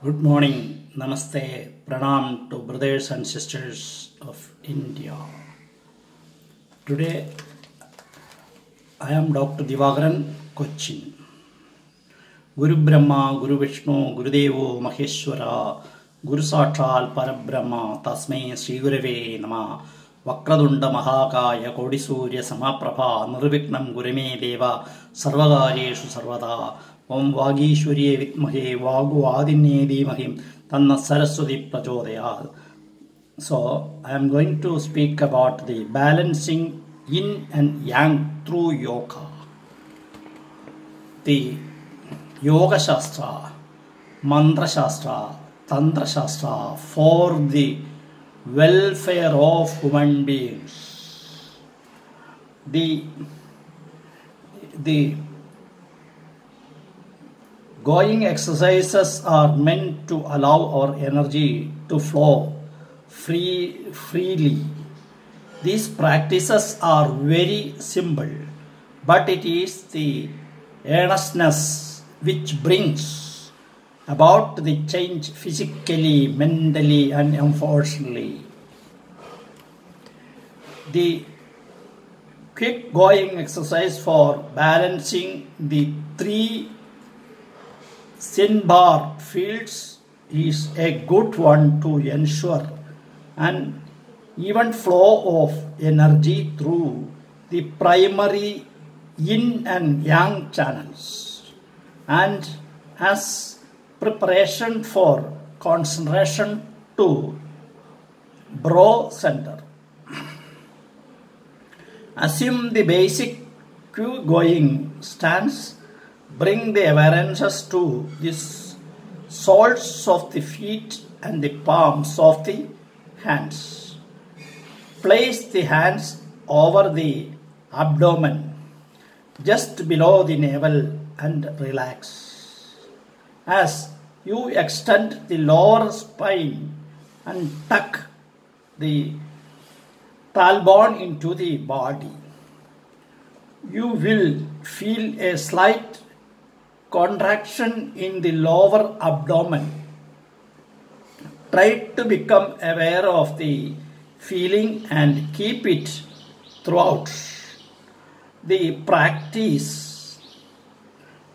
Good morning, Namaste, Pranam to brothers and sisters of India. Today I am Dr. Divagaran, Cochin. Guru Brahma, Guru Vishnu, Guru Devo Maheshwara, Guru Sakshal Parabrahma, Tasmai Sri Gurave Namah, Vakradunda Mahakaya, Kodisurya Samaprabha, Nirviknam Gurime Deva, Sarvagareshu Sarvada, Om Vagishwarye Vitmahe, Vagu Adinye Dhimahim, Tanna Saraswati Prachodayat. So, I am going to speak about the balancing yin and yang through yoga. The Yoga Shastra, Mantra Shastra, Tantra Shastra for the welfare of human beings. The going exercises are meant to allow our energy to flow freely. These practices are very simple, but it is the earnestness which brings about the change physically, mentally, and emotionally. The quick going exercise for balancing the three sin bar fields is a good one to ensure an even flow of energy through the primary yin and yang channels, and as preparation for concentration to brow center. Assume the basic Q going stance. Bring the awarenesses to the soles of the feet and the palms of the hands. Place the hands over the abdomen, just below the navel, and relax. As you extend the lower spine and tuck the tailbone into the body, you will feel a slight contraction in the lower abdomen. Try to become aware of the feeling and keep it throughout the practice.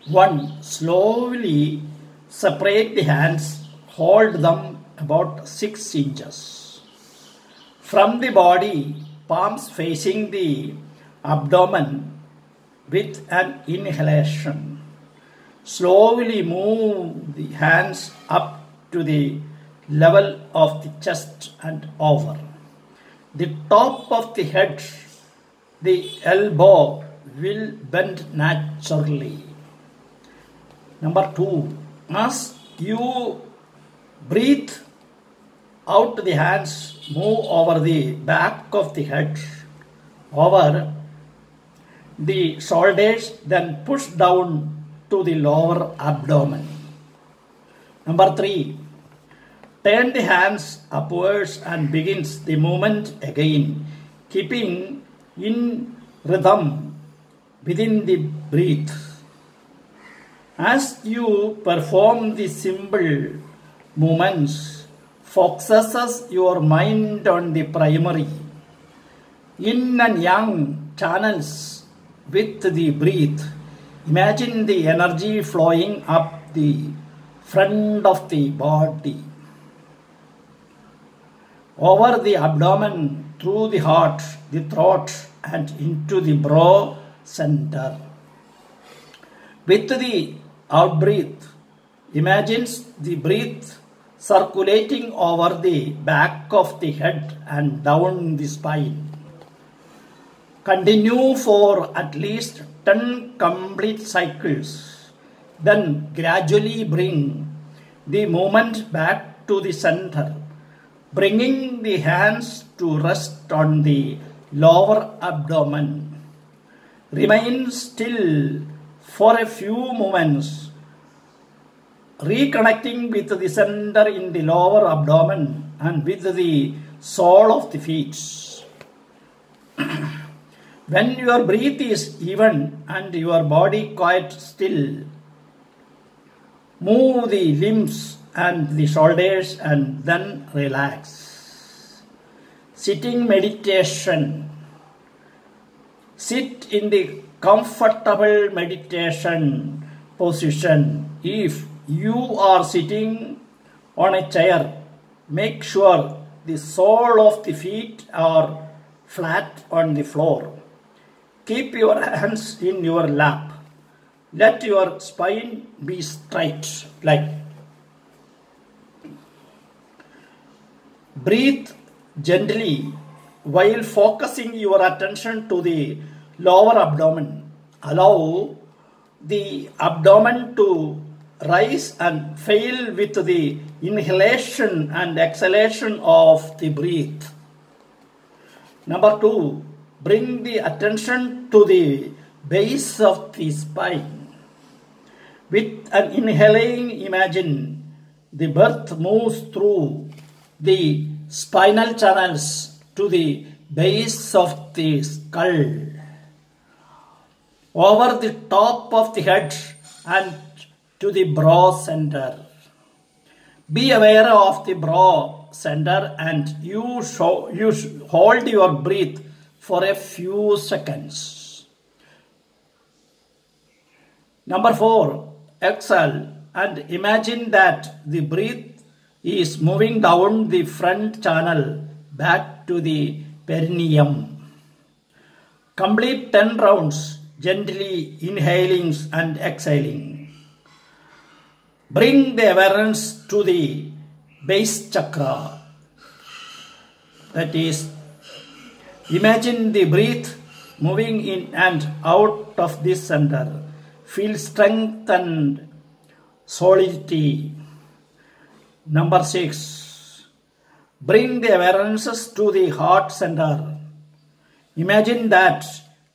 1. Slowly separate the hands, hold them about 6 inches from the body, palms facing the abdomen with an inhalation. Slowly move the hands up to the level of the chest and over the top of the head. The elbow will bend naturally. Number 2. As you breathe out, the hands move over the back of the head, over the shoulders, then push down to the lower abdomen. Number 3. Turn the hands upwards and begins the movement again, keeping in rhythm within the breath. As you perform the simple movements, focuses your mind on the primary yin and yang channels with the breath. Imagine the energy flowing up the front of the body, over the abdomen, through the heart, the throat, and into the brow center. With the out-breath, imagine the breath circulating over the back of the head and down the spine. Continue for at least 10 complete cycles. Then gradually bring the movement back to the center, bringing the hands to rest on the lower abdomen. Remain still for a few moments, reconnecting with the center in the lower abdomen and with the sole of the feet. When your breath is even and your body quite still, move the limbs and the shoulders and then relax. Sitting meditation. Sit in the comfortable meditation position. If you are sitting on a chair, make sure the sole of the feet are flat on the floor. Keep your hands in your lap. Let your spine be straight. Breathe gently while focusing your attention to the lower abdomen. Allow the abdomen to rise and fall with the inhalation and exhalation of the breath. Number 2, bring the attention to the base of the spine. With an inhaling, imagine the breath moves through the spinal channels to the base of the skull, over the top of the head and to the brow center. Be aware of the brow center and you hold your breath for a few seconds. Number 4, exhale and imagine that the breath is moving down the front channel back to the perineum. Complete 10 rounds, gently inhaling and exhaling. Bring the awareness to the base chakra. That is, imagine the breath moving in and out of this center. Feel strength and solidity. Number 6, bring the awarenesses to the heart center. Imagine that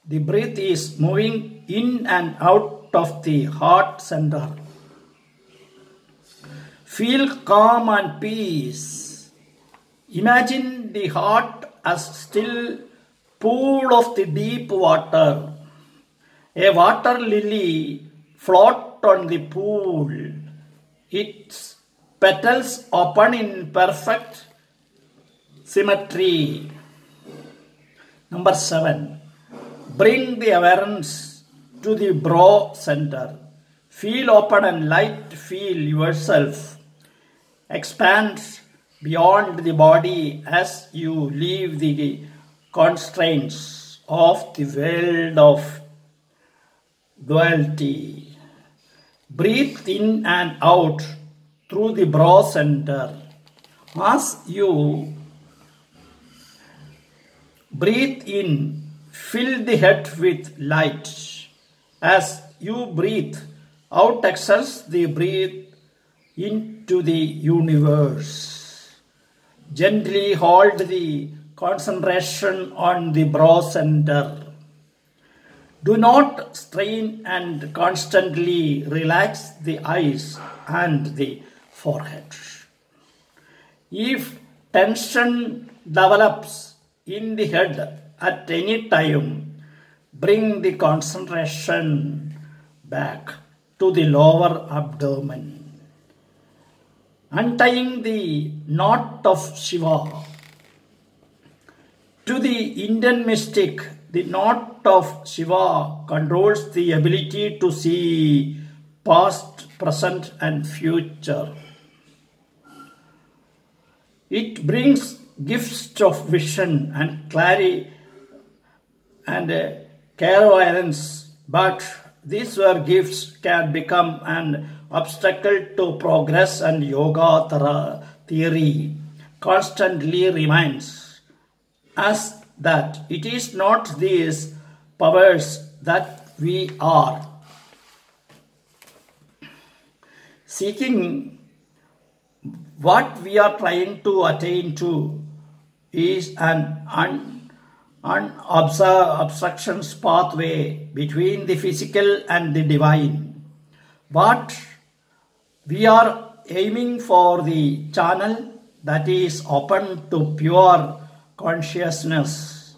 the breath is moving in and out of the heart center. Feel calm and peace. Imagine the heart as still pool of the deep water. A water lily float on the pool. Its petals open in perfect symmetry. Number 7, bring the awareness to the brow center. Feel open and light. Feel yourself expand beyond the body as you leave the constraints of the world of duality. Breathe in and out through the brow center. As you breathe in, fill the head with light. As you breathe out, exhales the breath into the universe. Gently hold the concentration on the brow center. Do not strain and constantly relax the eyes and the forehead. If tension develops in the head at any time, bring the concentration back to the lower abdomen. Untying the knot of Shiva. To the Indian mystic, the knot of Shiva controls the ability to see past, present and future. It brings gifts of vision and clarity and clairvoyance, but these gifts can become an obstacle to progress, and yoga theory constantly reminds us that it is not these powers that we are seeking. What we are trying to attain to is an obstructions pathway between the physical and the divine. But we are aiming for the channel that is open to pure consciousness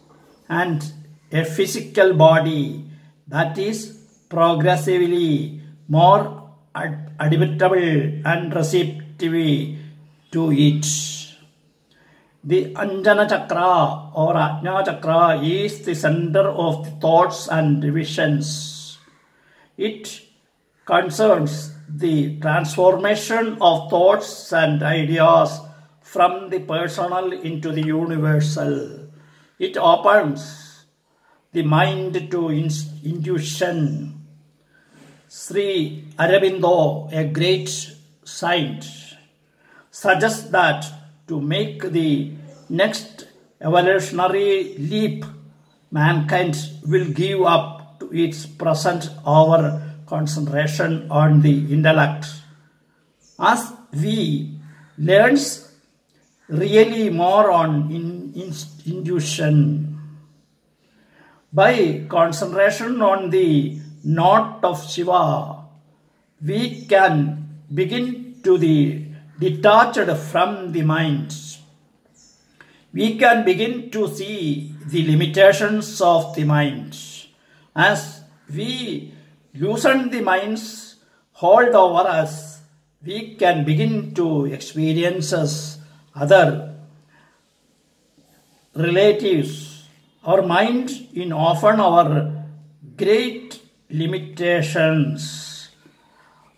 and a physical body that is progressively more adaptable and receptive sensitivity to it. The Anjana Chakra or Ajna Chakra is the center of the thoughts and visions. It concerns the transformation of thoughts and ideas from the personal into the universal. It opens the mind to intuition. Sri Aurobindo, a great saint, suggests that to make the next evolutionary leap, mankind will give up to its present over concentration on the intellect. As we learn really more on intuition, by concentration on the knot of Shiva, we can begin to the detached from the mind. We can begin to see the limitations of the mind. As we loosen the mind's hold over us, we can begin to experience other relatives. Our mind in often our great limitations.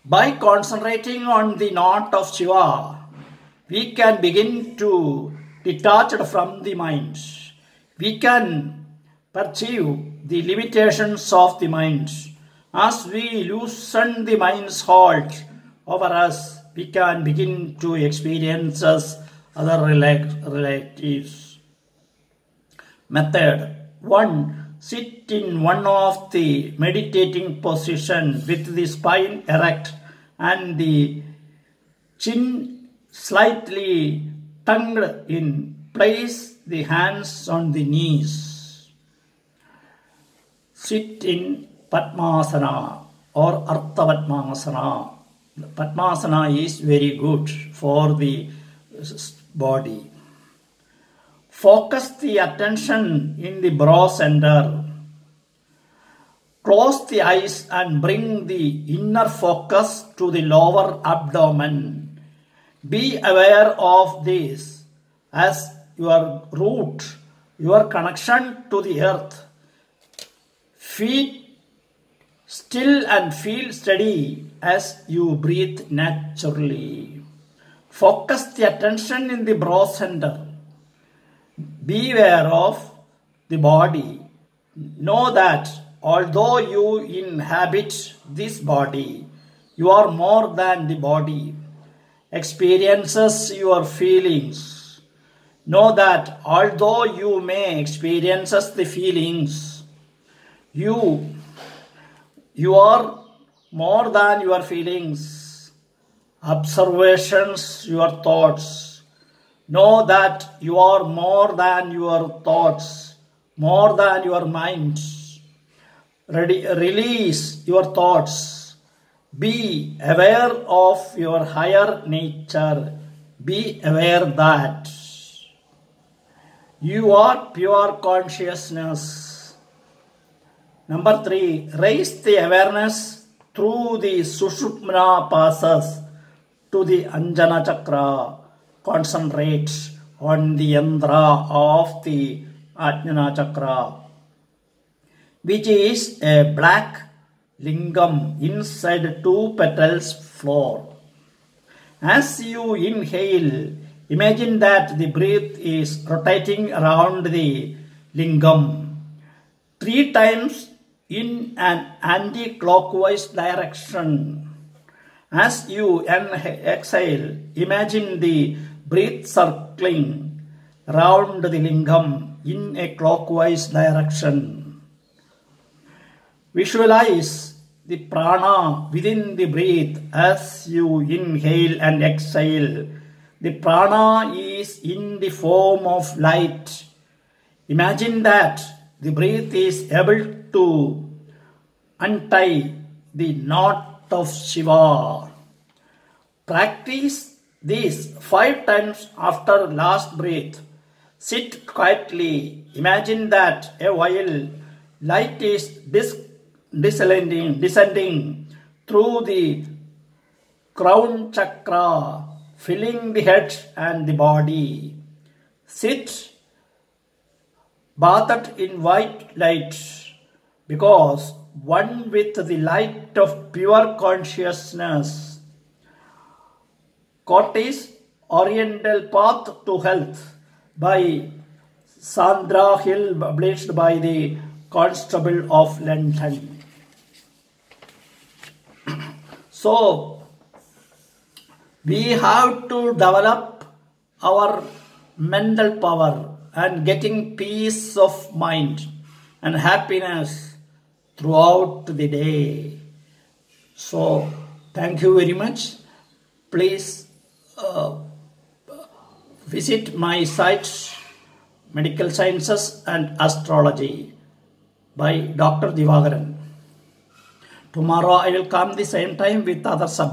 By concentrating on the knot of Shiva, we can begin to detach from the mind. We can perceive the limitations of the mind. As we loosen the mind's hold over us, we can begin to experience other relatives. Method 1. Sit in one of the meditating position with the spine erect and the chin slightly tucked in. Place the hands on the knees. Sit in Padmasana or Artha Padmasana. Padmasana is very good for the body. Focus the attention in the brow center. Close the eyes and bring the inner focus to the lower abdomen. Be aware of this as your root, your connection to the earth. Feet still and feel steady as you breathe naturally. Focus the attention in the brow center. Be aware of the body. Know that although you inhabit this body, you are more than the body. Experiences your feelings. Know that although you may experience the feelings, you are more than your feelings. Observations, your thoughts. Know that you are more than your thoughts, more than your mind. Release your thoughts. Be aware of your higher nature. Be aware that you are pure consciousness. Number 3, raise the awareness through the Sushupna passes to the Anjana Chakra. Concentrate on the yandra of the Ajna Chakra, which is a black lingam inside 2 petals floor. As you inhale, imagine that the breath is rotating around the lingam 3 times in an anti-clockwise direction. As you exhale, imagine the breath circling around the lingam in a clockwise direction. Visualize the prana within the breath as you inhale and exhale. The prana is in the form of light. Imagine that the breath is able to untie the knot of Shiva. Practice this 5 times after last breath. Sit quietly. Imagine that a while light is descending through the crown chakra, filling the head and the body. Sit bathed in white light, because one with the light of pure consciousness. Cortes Oriental Path to Health by Sandra Hill, published by the Constable of London. So, we have to develop our mental power and getting peace of mind and happiness throughout the day. So, thank you very much. Please visit my site, Medical Sciences and Astrology by Dr. Divagaran. Tomorrow I will come the same time with other subjects.